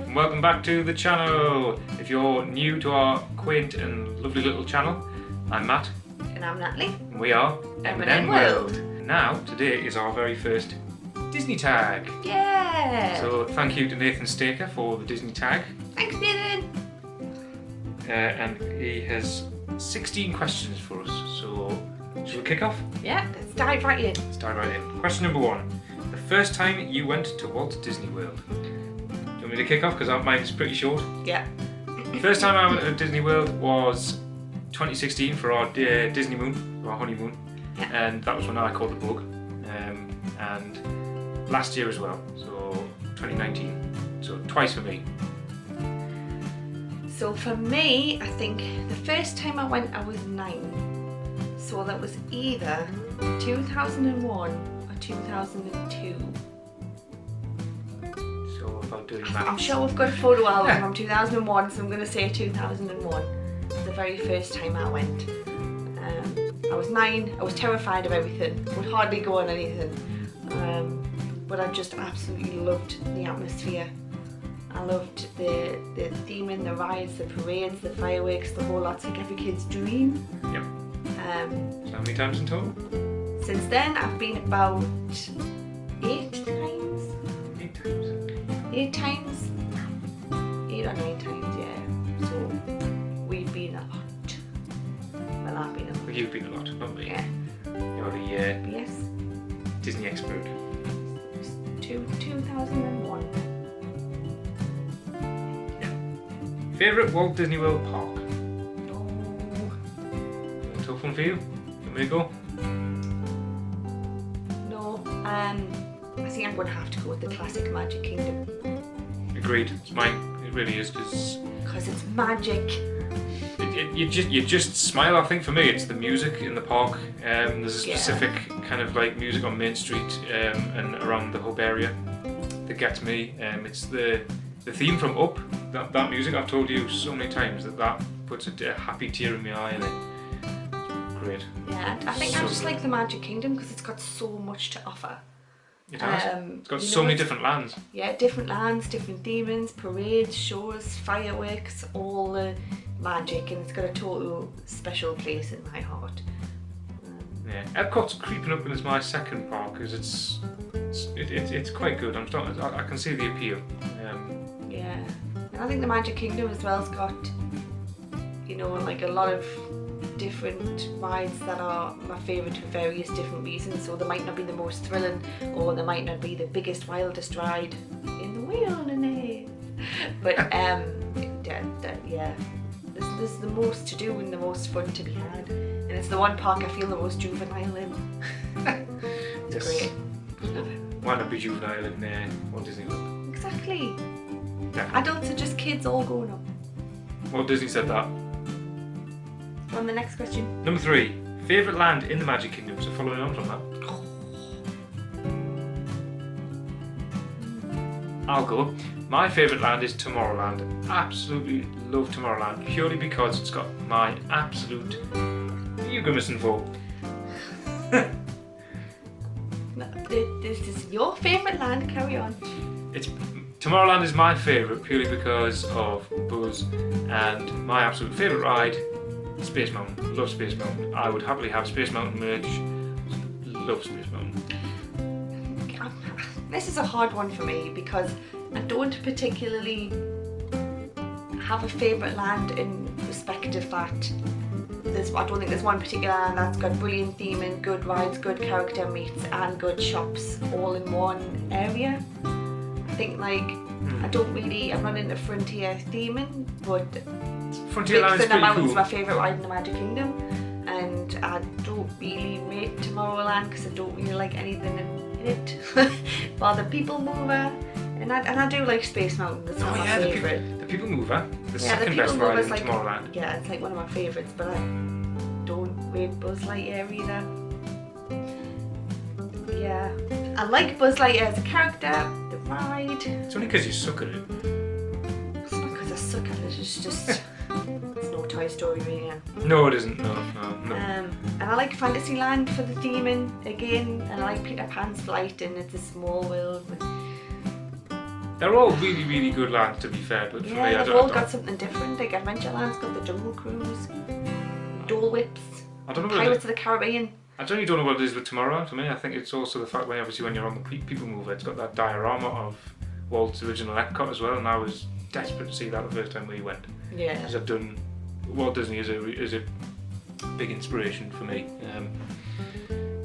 and welcome back to the channel. If you're new to our quaint and lovely little channel, I'm Matt. And I'm Natalie. And we are M&M World. Now, today is our very first Disney tag. Yeah! So thank you to Nathan Staker for the Disney tag. Thanks, Nathan! And he has 16 questions for us. So, shall we kick off? Yeah, let's dive right in. Let's dive right in. Question number 1. The first time you went to Walt Disney World. Do you want me to kick off? Because mine's pretty short. Yeah. The first time I went to Disney World was 2016 for our Disney moon, our honeymoon. Yeah. And that was when I caught the bug. And last year as well, so 2019. So twice for me. So for me, I think the first time I went I was 9. So that was either 2001 or 2002. So if I'm doing maths. I'm sure we've got a photo album from 2001, so I'm going to say 2001. The very first time I went. I was 9, I was terrified of everything, would hardly go on anything. But I just absolutely loved the atmosphere. I loved the theming, the rides, the parades, the fireworks, the whole lot. It's like every kid's dream. Yep. So how many times in total? Since then, I've been about 8 times. 8 times. 8 times? 8 or 9 times, yeah. So we've been a lot. Well, I've been a lot. Well, you've been a lot, not me. Yeah. You're the Yes. Disney expert. 2001. Favourite Walt Disney World park? No. Tough one for you? Want me to go? No. I think I'm going to have to go with the classic Magic Kingdom. Agreed. It's mine. It really is, because it's magic. you just smile. I think for me, it's the music in the park. There's a specific kind of like music on Main Street and around the hub area that gets me. It's the theme from Up. That music, I've told you so many times that puts a happy tear in my eye, and it's great. Yeah, I think I just like the Magic Kingdom because it's got so much to offer. It has. It's got so many different lands. Yeah, different lands, different demons, parades, shows, fireworks, all the magic, and it's got a total special place in my heart. Yeah, Epcot's creeping up, and it's my second park because it's quite good. I can see the appeal. Yeah, and I think the Magic Kingdom as well has got, like a lot of different rides that are my favourite for various different reasons. So they might not be the most thrilling, or they might not be the biggest, wildest ride in the world, but yeah, there's the most to do and the most fun to be had, and it's the one park I feel the most juvenile in. It's great. Love it. Why not be juvenile in Walt Disney World? Exactly. Definitely. Adults are just kids all grown up. Walt Disney said that. On the next question. Number 3. Favourite land in the Magic Kingdom. So following on from that. I'll go. My favourite land is Tomorrowland. Absolutely love Tomorrowland, purely because it's got my absolute eagerness involved. This is your favourite land, carry on. Tomorrowland is my favourite purely because of Buzz, and my absolute favourite ride, Space Mountain. Love Space Mountain. I would happily have Space Mountain merch. Love Space Mountain. This is a hard one for me because I don't particularly have a favourite land in respect of that. I don't think there's one particular land that's got brilliant theming, good rides, good character meets and good shops all in one area. I think I'm not into Frontier theming, but Frontierland is pretty cool. It's my favourite ride in the Magic Kingdom, and I don't really rate Tomorrowland because I don't really like anything in it. But the People Mover, and I do like Space Mountain. That's my favourite. The People Mover, the second best ride in Tomorrowland. Yeah, it's like one of my favourites, but I don't rate Buzz Lightyear either. Yeah, I like Buzz Lightyear as a character, the ride. It's only because you suck at it. It's not because I suck at it, it's just... It's no Toy Story really. No, it isn't, no. And I like Fantasyland for the theming, again, and I like Peter Pan's flight, and it's a small world. They're all really, really good lands, to be fair, but for me, they've all got something different. Like Adventureland's got the Jungle Cruise, Dole Whips, I don't know Pirates of the Caribbean. I don't know what it is with Tomorrowland for me. I think it's also the fact when you're on the People Mover, it's got that diorama of Walt's original Epcot as well, and I was desperate to see that the first time we went. Yeah. Because Walt Disney is a big inspiration for me.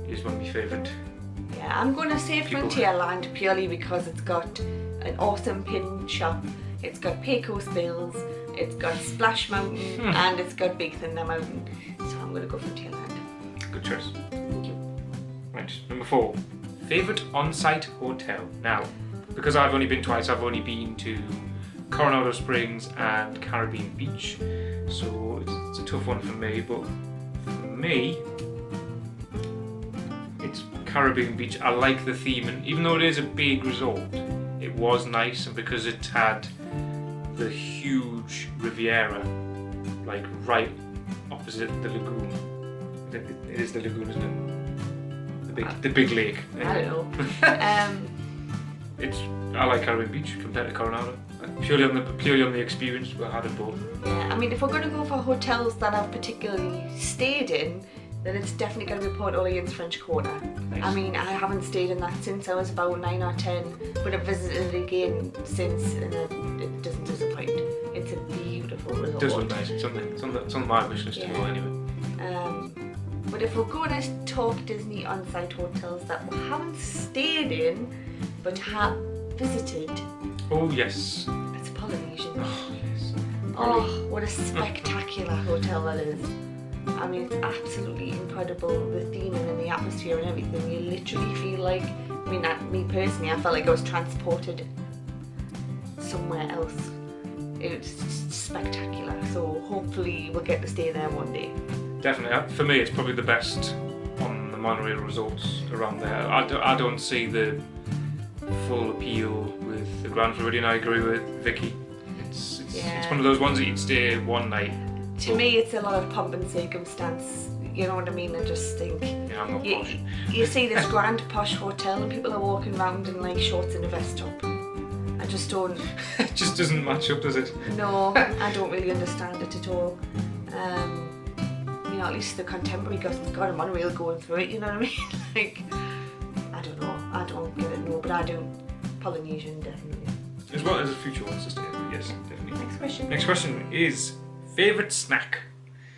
He's one of my favourite. Yeah, I'm going to say Frontierland purely because it's got an awesome pin shop, it's got Pecos Bills, it's got Splash Mountain, and it's got Big Thunder Mountain. So I'm going to go Frontierland. Good choice. Thank you. Right, number 4. Favourite on-site hotel. Now, because I've only been twice, I've only been to Coronado Springs and Caribbean Beach, so it's a tough one for me, but for me, it's Caribbean Beach. I like the theme, and even though it is a big resort, it was nice, and because it had the huge Riviera, like right opposite the lagoon. It is the lagoon, isn't it? The big lake. I don't know. I like Caribbean Beach compared to Coronado. Purely on the experience I had in both. Yeah, I mean, if we're going to go for hotels that I've particularly stayed in, then it's definitely going to be Port Orleans French Quarter. Nice. I mean, I haven't stayed in that since I was about 9 or 10, but I've visited it again since, and it doesn't disappoint. It's a beautiful resort. It does look nice. It's on my wish list to go anyway. But if we're going to talk Disney on-site hotels that we haven't stayed in, but have visited. Oh yes. It's Polynesian. Oh yes. Oh, what a spectacular hotel that is. I mean, it's absolutely incredible, the theming and the atmosphere and everything. You literally feel like, me personally, I felt like I was transported somewhere else. It's spectacular, so hopefully we'll get to stay there one day. Definitely. For me, it's probably the best on the monorail resorts around there. I don't see the full appeal with the Grand Floridian. I agree with Vicky. It's one of those ones that you'd stay one night. To me, it's a lot of pomp and circumstance. You know what I mean? I just think. Yeah, I'm not posh. You see this grand posh hotel and people are walking around in like shorts and a vest top. I just don't. It just doesn't match up, does it? No, I don't really understand it at all. At least the contemporary got a monorail going through it. You know what I mean? Like, I don't know. I don't get it, no, but I do. Polynesian, definitely. As well as a future one to stay with. Yes, definitely. Next question is favourite snack.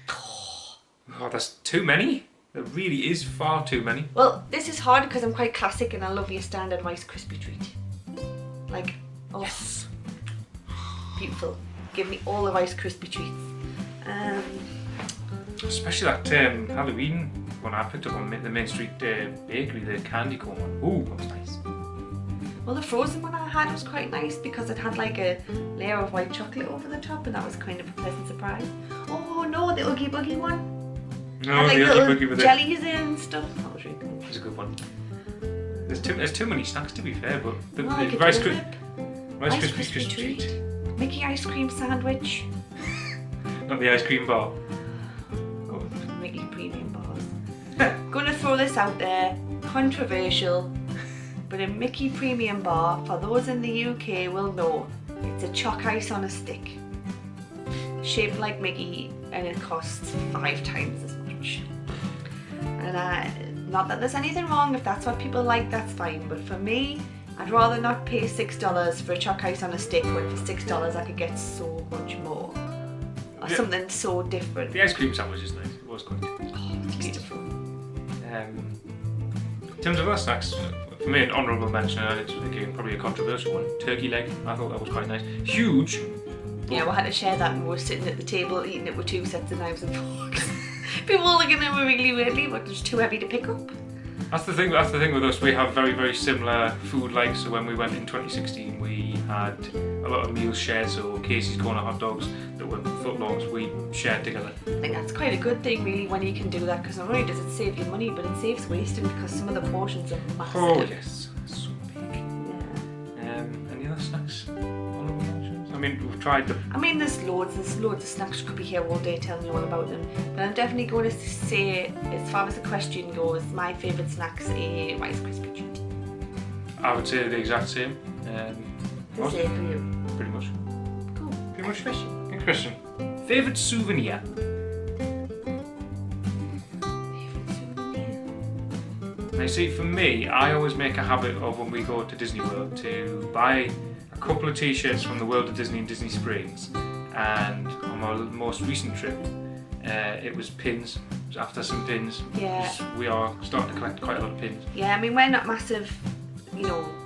Oh, that's too many. There really is far too many. Well, this is hard because I'm quite classic and I love your standard Rice Krispie treat. Like, Yes. Beautiful. Give me all the Rice Krispie treats. Especially that Halloween one I picked up on the Main Street bakery, the candy corn one. Ooh, that was nice. Well, the frozen one I had was quite nice because it had like a layer of white chocolate over the top, and that was kind of a pleasant surprise. Oh no, the Oogie Boogie one. No, had like the little Oogie Boogie with jellies and stuff. That was really cool. It was a good one. There's too many snacks to be fair, but the Like a Rice donut, Krispie treat. Mickey ice cream sandwich. Not the ice cream bar. Oh, Mickey premium bars. Gonna throw this out there, controversial, but a Mickey premium bar, for those in the UK will know, it's a chalk ice on a stick, shaped like Mickey, and it costs 5 times as much. And not that there's anything wrong, if that's what people like, that's fine, but for me, I'd rather not pay $6 for a chalk ice on a stick when for $6 I could get so much more. Or something so different. The ice cream sandwich is nice. It was good. Oh, it's beautiful. In terms of other snacks, for me an honourable mention, and it's again probably a controversial one, turkey leg. I thought that was quite nice. Huge. Yeah, we had to share that and we were sitting at the table eating it with 2 sets of knives and forks. People were looking at me really weirdly, but it was too heavy to pick up. That's the thing with us, we have very, very similar food likes. So when we went in 2016, we had a lot of meals shared, so Casey's Corner hot dogs that were footlongs, we shared together. I think that's quite a good thing really when you can do that, because not only does it save you money, but it saves wasting because some of the portions are massive. Oh yes, so big. Yeah. Any other snacks? Honourable mentions? I mean, we've tried them. I mean, there's loads of snacks. You could be here all day telling you all about them. But I'm definitely going to say, as far as the question goes, my favourite snack's a Rice Krispie treat. I would say the exact same. The same for you. Pretty much. Cool. Pretty much. Question. Next question. Favourite souvenir? Favourite souvenir? Now you see, for me, I always make a habit of when we go to Disney World to buy a couple of t-shirts from the World of Disney in Disney Springs, and on my most recent trip it was pins. It was after some pins. Yeah. We are starting to collect quite a lot of pins. Yeah, I mean, we're not massive,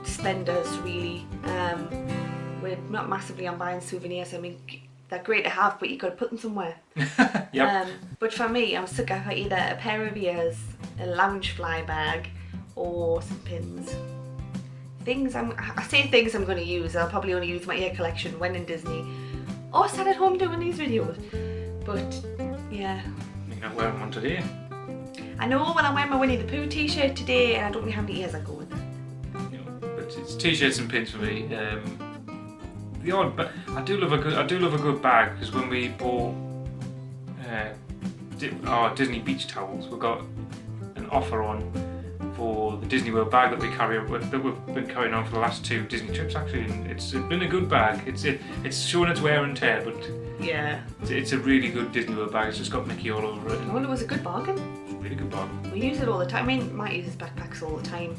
spenders really. We're not massively on buying souvenirs. I mean, they're great to have, but you've got to put them somewhere. Yep. But for me, I'm stuck for either a pair of ears, a lounge fly bag, or some pins. I say things I'm going to use. I'll probably only use my ear collection when in Disney, or sat at home doing these videos. But yeah. You're not wearing one today. I know, well, I'm wearing my Winnie the Pooh t-shirt today, and I don't know how many ears I go with it. But it's t-shirts and pins for me. The odd, but I do love a good bag, because when we bought our Disney beach towels, we got an offer on for the Disney World bag that we've been carrying on for the last 2 Disney trips actually, and it's been a good bag. It's showing its wear and tear, but yeah, it's a really good Disney World bag. It's just got Mickey all over it. Well, it was a good bargain. It's a really good bargain. We use it all the time. I mean, Matt uses backpacks all the time,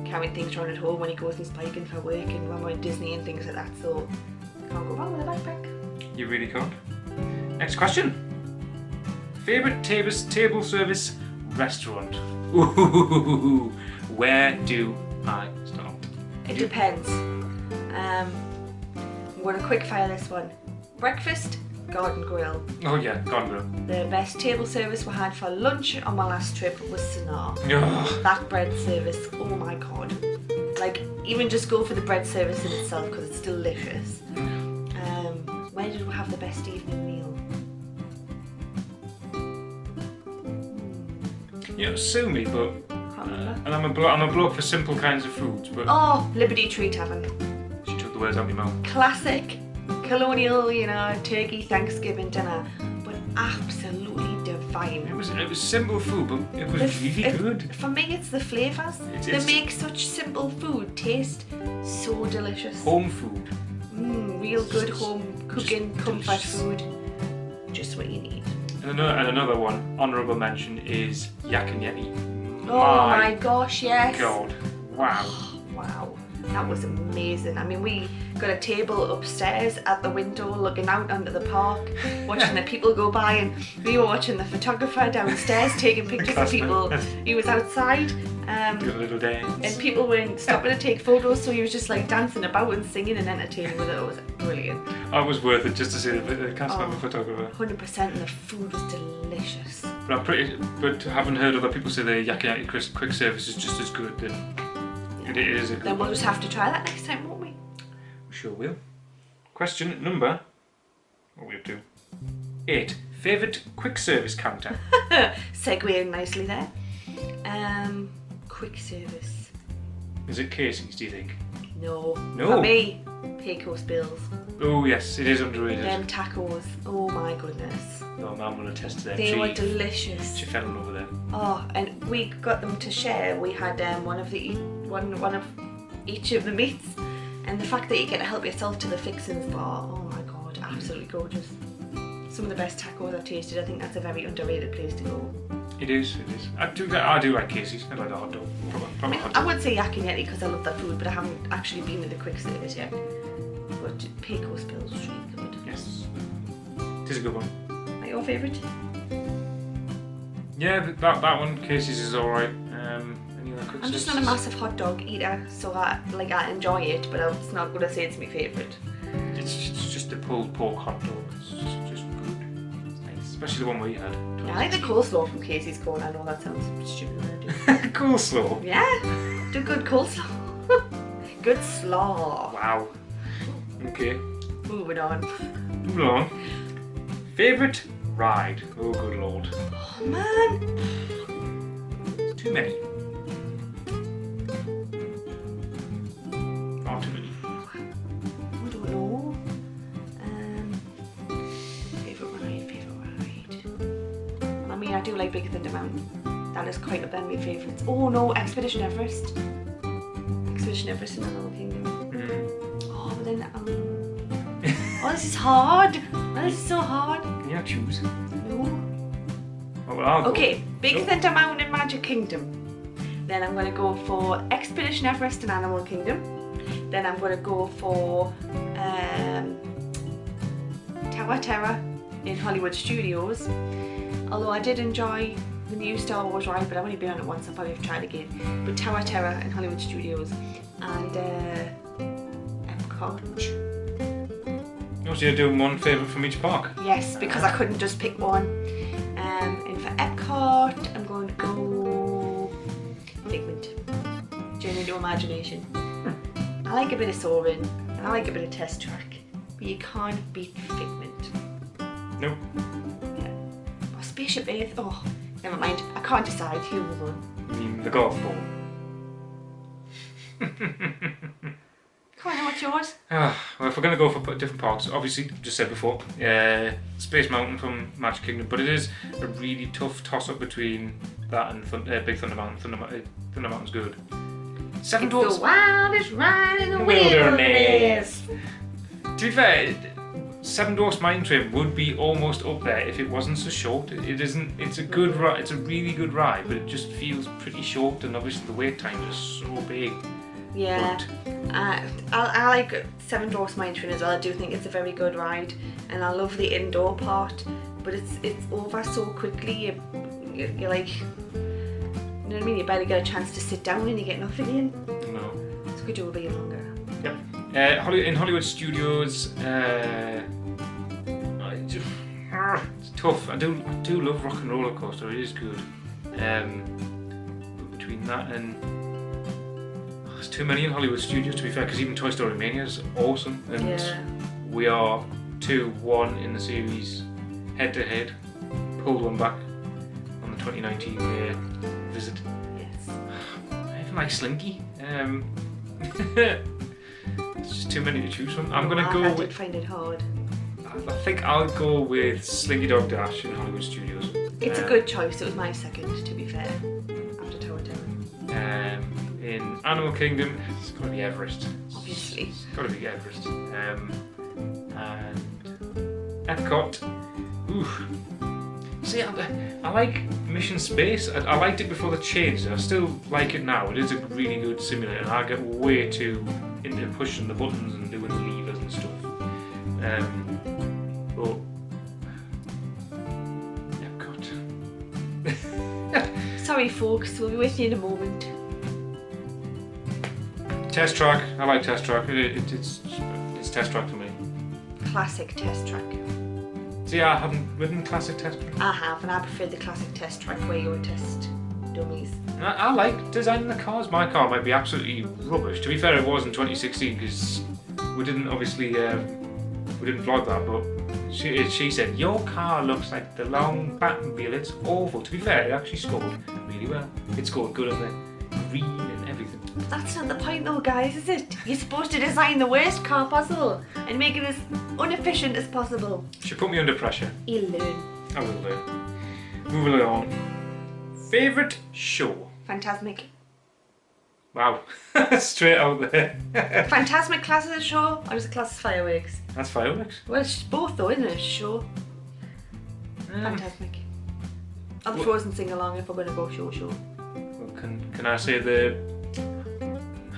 carrying things around at home when he goes and spiking for work and when we're in Disney and things like that. So can't go wrong with a backpack. You really can't. Next question. Favourite table service restaurant? Ooh, where do I start? It depends. I'm going to quick fire this one. Breakfast, Garden Grill. Oh yeah, Garden Grill. The best table service we had for lunch on my last trip was Sonar. Oh. That bread service, oh my god. Like, even just go for the bread service in itself because it's delicious. Where did we have the best evening meal? Sue me, but and I'm a bloke for simple kinds of foods, but Oh, Liberty Tree Tavern. she took the words out of my mouth. Classic colonial, turkey Thanksgiving dinner, but absolutely divine. It was simple food, but it was really good. For me, it's the flavours. They make such simple food taste so delicious. Home food. Real good home cooking, comfort delicious. food. Just what you need. And another one, honourable mention, is Yak and Yeti. Oh my gosh, yes. God, wow. Wow, that was amazing. I mean, we got a table upstairs at the window looking out onto the park, watching the people go by, and we were watching the photographer downstairs taking pictures of people. He was outside. Do a little dance. And people weren't stopping to take photos, so he was just like dancing about and singing and entertaining with it. It was brilliant. It was worth it just to see the cast member photographer. 100%, and the food was delicious. But having heard other people say the Yak and Yeti quick service is just as good, then it is a good Then we'll one. just have to try that next time, won't we? We sure will. Question number, what are we up to? 8. Favourite quick service counter? Segueing nicely there. Quick service. Is it Casey's, do you think? No. No. For me, Pecos Bills. Oh yes, it is underrated. Them tacos. Oh my goodness. Oh, Mum will attest to them. They were delicious. She fell in love with them. Oh, and we got them to share. We had one of each of the meats, and the fact that you get to help yourself to the fixings bar. Oh my god, absolutely gorgeous. Some of the best tacos I've tasted. I think that's a very underrated place to go. It is. I do like Casey's. I like the hot dog. Proper hot I dog. would say Yak and Yeti because I love that food, but I haven't actually been to the quick service yet. But Pecos Bills was really good. Yes. It is a good one. Like your favourite? Yeah, that one, Casey's, is alright. Any other quick I'm just not a services? massive hot dog eater, so I enjoy it, but I'm not going to say it's my favourite. It's just a pulled pork hot dog. It's just good. It's nice. Especially the one we had. Yeah, I like the coleslaw from Casey's Corn. I know that sounds stupid when I do. Coleslaw. Yeah, do good coleslaw. Good slaw. Wow. Okay. Moving on. Moving on. Favourite ride? Oh, good lord. Oh man. Too many. Far too many. I don't know. Favourite ride. I mean, I do like Big Thunder Mountain. That is quite up there my favourites. Oh no, Expedition Everest. Expedition Everest in Animal Kingdom. Oh, but then this is hard. Oh, this is so hard. Can you not choose? No. Oh, well, I'll go. Okay, Big Nope. Thunder Mountain Magic Kingdom. Then I'm going to go for Expedition Everest and Animal Kingdom. Then I'm going to go for Tower Terror in Hollywood Studios. Although I did enjoy the new Star Wars ride, but I've only been on it once, I'll probably have to try it again. But Tower Terror in Hollywood Studios and Epcot. Oh, so you're doing one favourite from each park? Yes, because I couldn't just pick one. And for Epcot, I'm going to go Figment. Journey to Imagination. I like a bit of soaring and I like a bit of test track, but you can't beat Figment. Nope. Yeah. Oh, Spaceship Earth. Oh, never mind. I can't decide. You move on. You mean the golf ball? Come on, what's yours? Well, if we're going to go for different parks, obviously, just said before, Space Mountain from Magic Kingdom, but it is a really tough toss-up between that and Big Thunder Mountain. Thunder Mountain's good. Seven Dwarfs. It's the wildest ride in the Wilderness. wilderness. To be fair, Seven Dwarfs Mine Train would be almost up there if it wasn't so short. It isn't. It's a good ride. It's a really good ride, but it just feels pretty short, and obviously the wait time is so big. Yeah. But I like Seven Dwarfs Mine Train as well. I do think it's a very good ride, and I love the indoor part. But it's over so quickly. You're like, you know what I mean? You barely get a chance to sit down, and you get nothing in. no. So could do a bit longer. Yep. In Hollywood Studios, it's tough. I do love Rock and Roller Coaster. It is good. But between that and there's too many in Hollywood Studios, to be fair. Because even Toy Story Mania is awesome, and Yeah. we are 2-1 in the series, head to head. Pulled one back on the 2019 visit. Yes. I even like Slinky. It's just too many to choose from. I'm gonna go I with. did find it hard. I think I'll go with Slinky Dog Dash in Hollywood Studios. It's a good choice. It was my second, to be fair, after Tower Terror. In Animal Kingdom, it's got to be Everest. Obviously. It's got to be Everest. And Epcot. Ooh. See, I like Mission Space. I liked it before the change. I still like it now. It is a really good simulator, and I get way too into pushing the buttons and doing the levers and stuff. But Epcot. Sorry, folks. We'll be with you in a moment. Test Track. I like Test Track. It's Test Track for me. Classic test track. See, I haven't ridden Classic Test Track. I have, and I prefer the classic test track where you test dummies. I like designing the cars. My car might be absolutely rubbish. To be fair, it was in 2016 because we didn't obviously we didn't vlog that, but she said your car looks like the long Batmobile. It's awful. To be fair, it actually scored really well. It scored good on the green and everything. But that's not the point though, guys, is it? You're supposed to design the worst car possible and make it as inefficient as possible. She put me under pressure. You'll learn. I will do. Moving on. Favourite show? Fantasmic. Wow. Straight out there. Fantasmic class as a show, or is it class as fireworks? That's fireworks. Well, it's both though, isn't it? Show. Fantasmic. Or the Well- Frozen sing-along if we're going to go show. Well, can I say the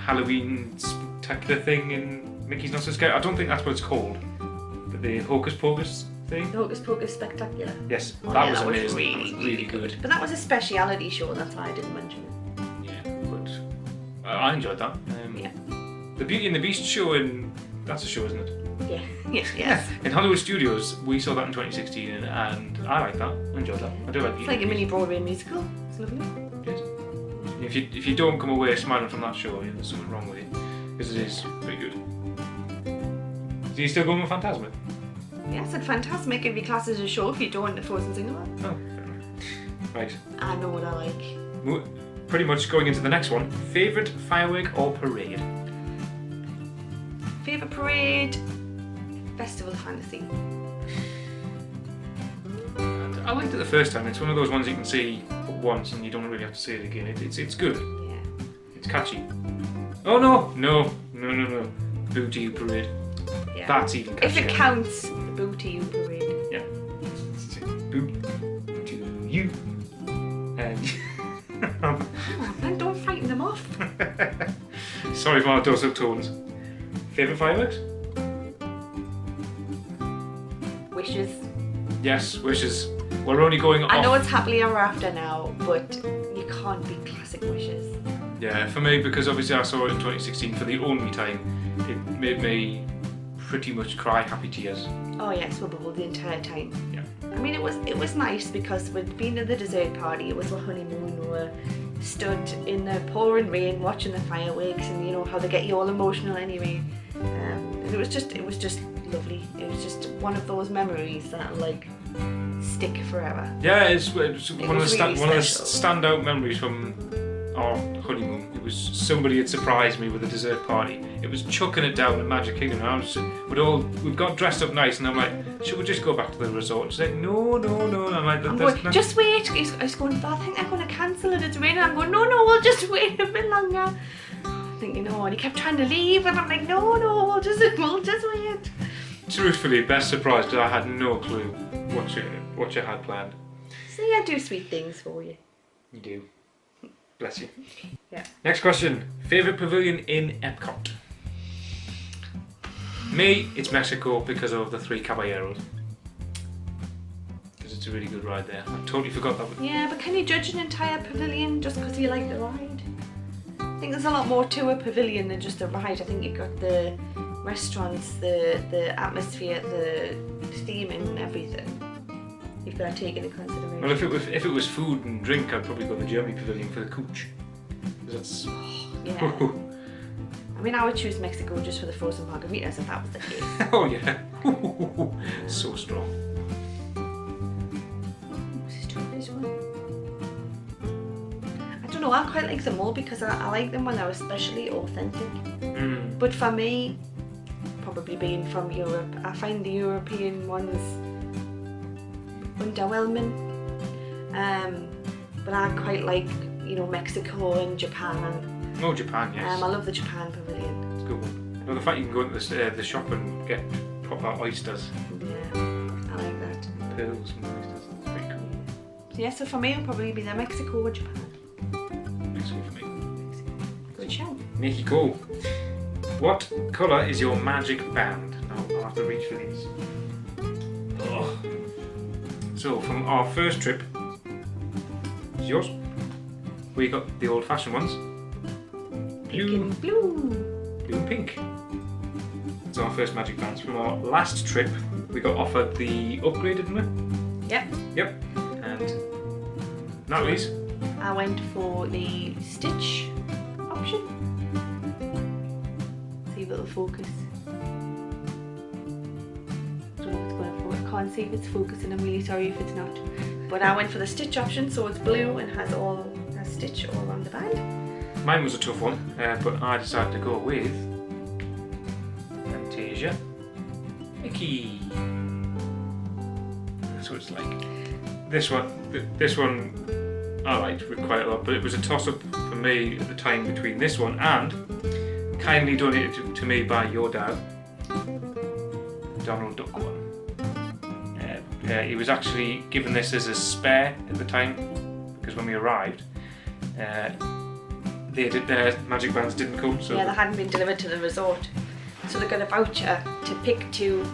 Halloween spectacular thing in Mickey's Not So Scary? I don't think that's what it's called. But the Hocus Pocus thing? The Hocus Pocus Spectacular. Yes, Oh, that yeah, was that was amazing. really, That was really good. But that was a speciality show, that's why I didn't mention it. Yeah, but I enjoyed that. Yeah. The Beauty and the Beast show that's a show, isn't it? Yeah. Yes. In Hollywood Studios, we saw that in 2016, and I like that. I enjoyed that. I do like Beauty It's like a and the mini Broadway musical. It's lovely. Beast. Yes. If you don't come away smiling from that show, there's something wrong with you, because it is pretty good. So you still going with Fantasmic? Yeah, I said Fantasmic if you class as a show if you don't want the Frozen sing-along. Oh, fair enough. Right. I know what I like. Pretty much going into the next one. Favourite firework or parade? Favourite parade? Festival of Fantasy. And I liked it the first time. It's one of those ones you can see once and you don't really have to see it again. It's good. Yeah. It's catchy. Oh no! Boo to you, parade. Yeah. That's even catchier. If it counts, the Boo to You parade. Yeah. Boo to you. And Man, don't frighten them off. sorry for my dulcet tones. Favourite fireworks? Wishes. Yes, wishes. We're only going off. I know it's happily ever after now, but you can't beat classic Wishes. Yeah, for me, because obviously I saw it in 2016 for the only time, it made me pretty much cry happy tears. Oh yes, we bubbled the entire time. Yeah. I mean, it was nice because we'd been at the dessert party. It was our honeymoon. We were stood in the pouring rain watching the fireworks, and you know how they get you all emotional anyway. And it was just lovely. It was just one of those memories that like stick forever. Yeah, it's one of the really standout memories from our honeymoon. It was somebody had surprised me with a dessert party. It was chucking it down at Magic Kingdom. And we'd got dressed up nice, and I'm like, should we just go back to the resort? She's like, no. And I'm like, just wait. I was going, I think they're going to cancel it. It's raining. I'm going, no, we'll just wait a bit longer. I think, and he kept trying to leave, and I'm like, no, we'll just wait. Truthfully, best surprise because I had no clue what you had planned. So I do sweet things for you. You do. Bless you. Yeah. Next question. Favourite pavilion in Epcot? Me, it's Mexico because of the Three Caballeros. Because it's a really good ride there. I totally forgot that one. Yeah, but can you judge an entire pavilion just because you like the ride? I think there's a lot more to a pavilion than just a ride. I think you've got the restaurants, the atmosphere, the theme and everything. You've got to take into consideration. Well, if it was food and drink, I'd probably go to the Germany pavilion for the cooch. Because that's... Yeah. I mean, I would choose Mexico just for the frozen margaritas if that was the case. Oh yeah. So strong. This one. I don't know, I quite like them all because I like them when they're especially authentic. But for me, probably being from Europe, I find the European ones underwhelming. But I quite like, Mexico and Japan. Oh, Japan, yes. I love the Japan pavilion. It's a good one. Well, the fact you can go into the shop and get proper oysters. Yeah, I like that. Pearls and oysters. It's pretty cool. So yeah, so for me, it'll probably be the Mexico or Japan. Mexico for me. Good shout. Mexico. What colour is your magic band? Now I'll have to reach for these. Oh. So from our first trip, is yours. We got the old-fashioned ones. Blue. Blue and pink. That's our first magic bands. From our last trip, we got offered the upgraded one. Yep. And Natalie's. I went for the Stitch option. See if it'll focus. I don't know if it's going to focus. I can't see if it's focusing. I'm really sorry if it's not. But I went for the Stitch option, so it's blue and has Stitch all on the band. Mine was a tough one, but I decided to go with Fantasia Mickey. That's what it's like. This one I liked quite a lot, but it was a toss-up for me at the time between this one and kindly donated to me by your dad, Donald Duck one. He was actually given this as a spare at the time because when we arrived, their magic bands didn't come. So yeah, they hadn't been delivered to the resort, so they got a voucher to pick two.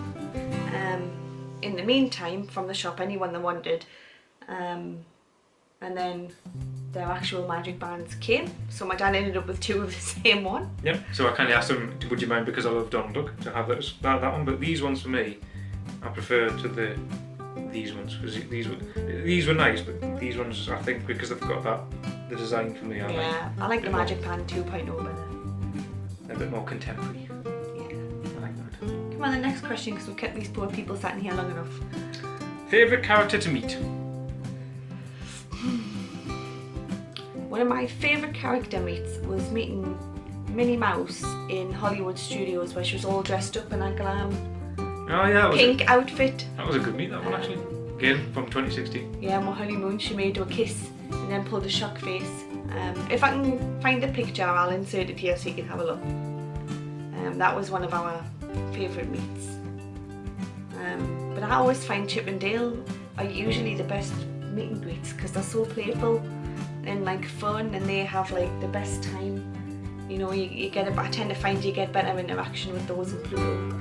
In the meantime, from the shop, anyone they wanted, and then their actual magic bands came. So my dad ended up with two of the same one. Yep. So I kind of asked him, "Would you mind, because I love Donald Duck, to have that one?" But these ones for me, I prefer to these ones because these were nice, but these ones I think because they've got the design for me. I like the Magic Band 2.0 better. A bit more contemporary. Yeah. I like that. Come on, the next question, because we've kept these poor people sat in here long enough. Favourite character to meet? One of my favourite character meets was meeting Minnie Mouse in Hollywood Studios, where she was all dressed up in a glam pink outfit. That was a good meet, that one actually. Again, from 2016. Yeah, on my honeymoon, she made her a kiss and then pulled a shock face. If I can find the picture, I'll insert it here so you can have a look. That was one of our favourite meets. But I always find Chip and Dale are usually the best meet and greets because they're so playful and like fun, and they have like the best time. You know, you get I tend to find you get better interaction with those in Pluto.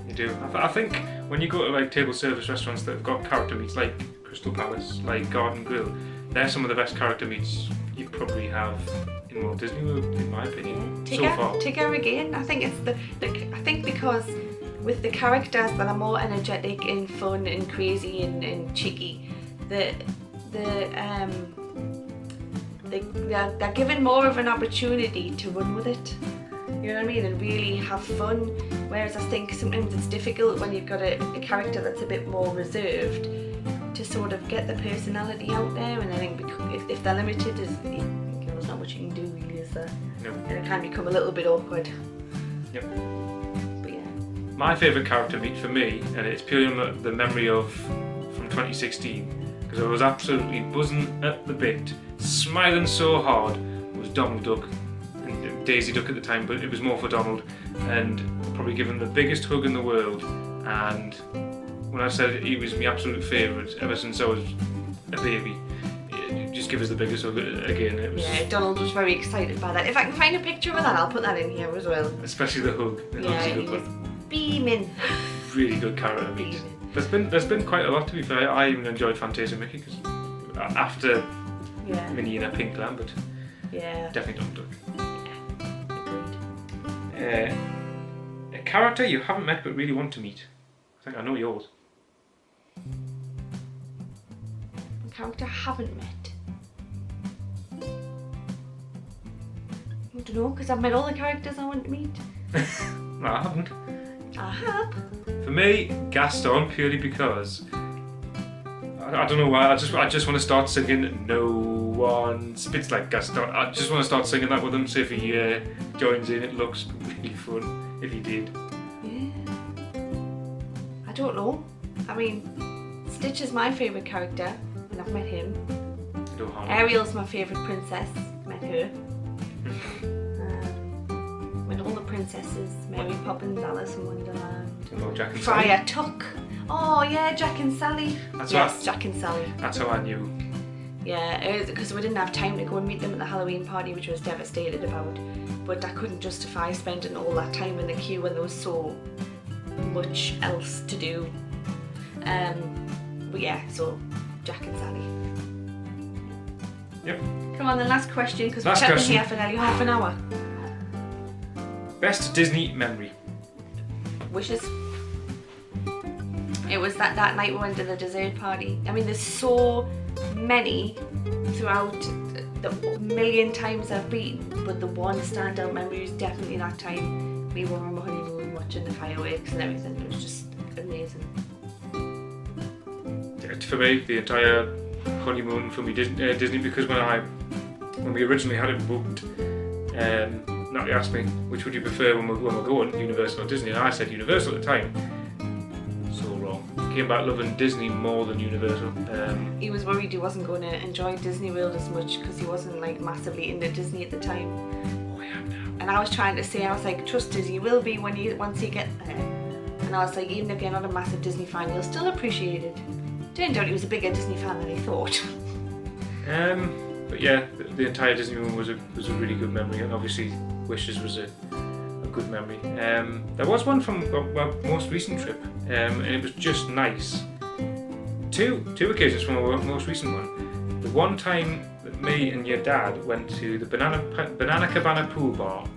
You do. I think when you go to like table service restaurants that have got character meets like Crystal Palace, like Garden Grill, they're some of the best character meets you probably have in Walt Disney World, in my opinion. So far. Tigger again. I think it's I think because with the characters that are more energetic and fun and crazy and cheeky, they're given more of an opportunity to run with it. You know what I mean? And really have fun. Whereas I think sometimes it's difficult when you've got a character that's a bit more reserved to sort of get the personality out there. And I think if they're limited, there's not much you can do really, is there? No. And it can become a little bit awkward. Yep. But yeah. My favourite character meet for me, and it's purely the memory of from 2016, because I was absolutely buzzing at the bit, smiling so hard, was Donald Duck and Daisy Duck at the time, but it was more for Donald, and probably given the biggest hug in the world. And when I said he was my absolute favourite ever since I was a baby, just give us the biggest hug again. It was, yeah, Donald was very excited by that. If I can find a picture of that, I'll put that in here as well. especially the hug. The hug's a good he was one. beaming. Really good character meet. There's been quite a lot, to be fair. I even enjoyed Fantasia Mickey because after Yeah. Minnie in her pink lamp, but Yeah. definitely Donald Duck. Agreed. A character you haven't met but really want to meet. I think I know yours. A character I haven't met. I don't know, because I've met all the characters I want to meet. No, I haven't. I have. For me, Gaston, purely because I don't know why. I just want to start singing "No One Spits Like Gaston." I just want to start singing that with him. So if he joins in, it looks really fun. If he did. Yeah. I don't know. I mean, Stitch is my favourite character, and I've met him. No harm. Ariel's my favourite princess. Met her. Met all the princesses. Mary Poppins, Alice in Wonderland. Oh, Jack and Friar Sally. Tuck. Oh yeah, Jack and Sally. That's yes, what- Jack and Sally. That's how I knew. Yeah, because we didn't have time to go and meet them at the Halloween party, which I was devastated about. But I couldn't justify spending all that time in the queue when there was so much else to do. But yeah, so Jack and Sally. Yep. Come on, the last question, because we've Last kept them question. here for nearly half an hour. Best Disney memory. Wishes. It was that night we went to the dessert party. I mean, there's so many throughout the million times I've been, but the one standout memory is definitely that time we were on my honeymoon watching the fireworks and everything. It was just amazing. For me, the entire honeymoon for me Disney, because when we originally had it booked, Natalie asked me which would you prefer when we're going, Universal or Disney, and I said Universal at the time. So wrong. Came back loving Disney more than Universal. He was worried he wasn't going to enjoy Disney World as much because he wasn't like massively into Disney at the time. Oh, I am now. And I was trying to say, I was like, trust us, you will be once you get there. And I was like, even if you're not a massive Disney fan, you'll still appreciate it. Turned out he was a bigger Disney fan than he thought. But yeah, the entire Disney room was a really good memory, and obviously Wishes was a good memory. There was one from our most recent trip, and it was just nice. Two occasions from our most recent one. The one time that me and your dad went to the Banana Cabana pool bar,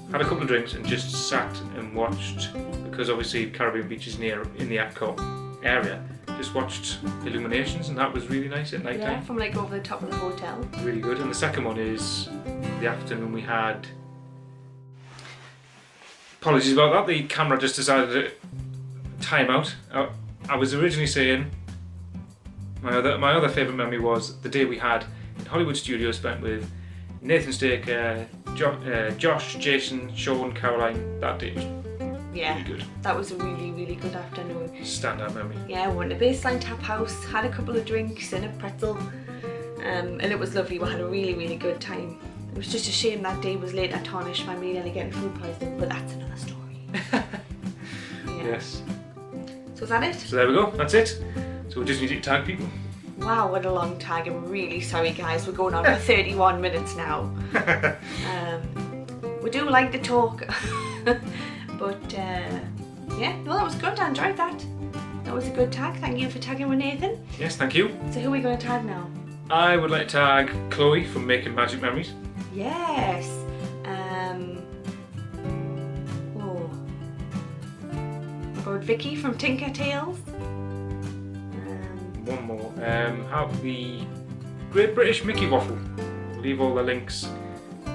had a couple of drinks, and just sat and watched, because obviously Caribbean Beach is near in the Epcot area. Just watched illuminations, and that was really nice at night time. Yeah, from like over the top of the hotel. Really good. And the second one is the afternoon we had. Apologies about that, the camera just decided to time out. I was originally saying my other favourite memory was the day we had in Hollywood Studios spent with Nathan Staker, Josh, Jason, Sean, Caroline. That day was Yeah, really good. that was a really, really good afternoon. Standout memory. Yeah, we went to Baseline Tap House, had a couple of drinks and a pretzel, and it was lovely. We had a really, really good time. It was just a shame that day was later tarnished by me nearly getting food poisoning, but that's another story. Yeah. Yes. So is that it? So there we go. That's it. So we just need to tag people. Wow, what a long tag. I'm really sorry, guys. We're going on for 31 minutes now. We do like to talk. But yeah, no, that was good. I enjoyed that. That was a good tag. Thank you for tagging with Nathan. Yes, thank you. So who are we going to tag now? I would like to tag Chloe from Making Magic Memories. Yes. Oh. About Vicky from Tinker Tales. One more. How the Great British Mickey Waffle. Leave all the links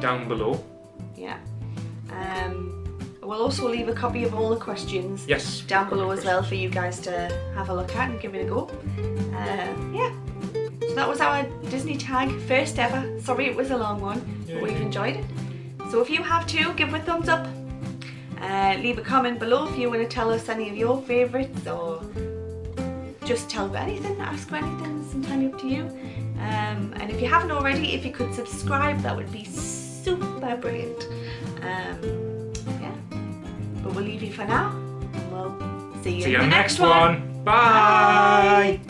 down below. Yeah. We'll also leave a copy of all the questions down below as well for you guys to have a look at and give it a go. Yeah. So that was our Disney tag, first ever. Sorry it was a long one, but we've enjoyed it. So if you have too, give it a thumbs up. Leave a comment below if you want to tell us any of your favourites, or just tell anything, ask anything, it's entirely up to you. And if you haven't already, if you could subscribe, that would be super brilliant. Yeah, but we'll leave you for now, and we'll see you in the next one. Bye.